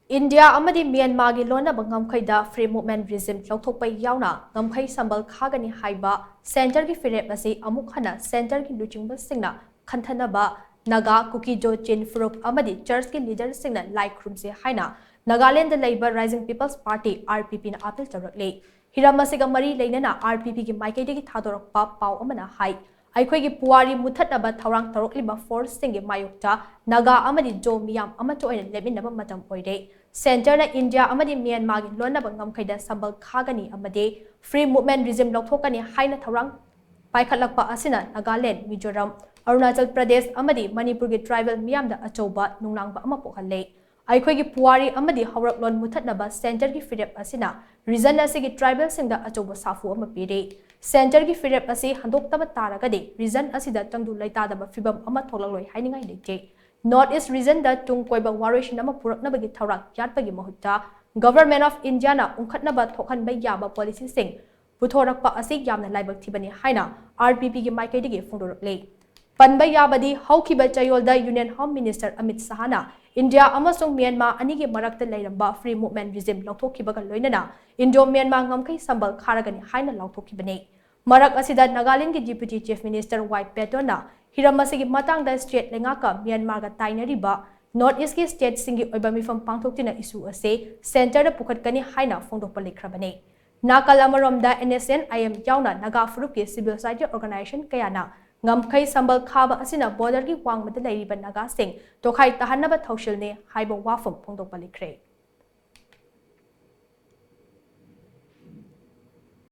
India amadi Myanmar gi Lonnaba Ngamkheida free movement regime louthokpa yaona ngamkhei Sambal khagani haiba center gi phirep asi amuk hanna center gi luchingba singna khan-thanaba Naga Kuki-Zo-Chin phurup amadi church gi leader singna khurumshi haina Nagaland leiba Rising People's Party RPP na appeal tourakli hiramasiga mari leinana RPP gi maikei gi thadorakpa pau amana hai Aikhoi puari muthatnaba Thourang tourakli force singi mayukta Naga amadi jo miyam amato oina leminaba matam oire Center na India amadi Myanmar gi Lonnaba Ngamkheida Sambal khagani amadi free movement regime louthokani haina Thourang paikhatlakpa asina Nagaland Mizoram Arunachal Pradesh amadi Manipur gi tribal miyamda achouba nunglangba ama pokalle Aikhoi puari amadi hawraklon muthatnaba center gi phirep asina region asigi tribal singda achouba safu ama pire Center gi phirep asi handoktaba taragadi region asida tangdu laitadaba fibam ama tholakloi hainingai leite North East region da tung koiba warishin ama puraknabagi Thourang yatpagi mahutta Government of India na ungkhatnaba thokhanba yaba policy sing puthorakpa asi yamna laibak thibani haina RPP gi maikaidigi phongdorakle Panba yabadi haukiba chayolda Union Home Minister Amit Shahana India amasung Myanmar anigi marakta leiramba free movement regime lauthokhibaga loinana Indo-Myanmar ngamkhei Sambal kharagani haina lauthokibane Marak asida Nagaland gi Deputy Chief Minister White Petona hiramasigi matangda state lengaka Myanmar ga tainariba North East gi state singi oiba mifam pangthoktina issue ase center da pukhatkani haina phongdokpa likhrabane Nakalamaramda NSN IM yaona Naga phurup ki civil society organization kayana ngamkhei Sambal Khaba asina border gi wangmada leiriba Naga sing tokhai tahannaba thaushilne haiba wafam phongdokpa likre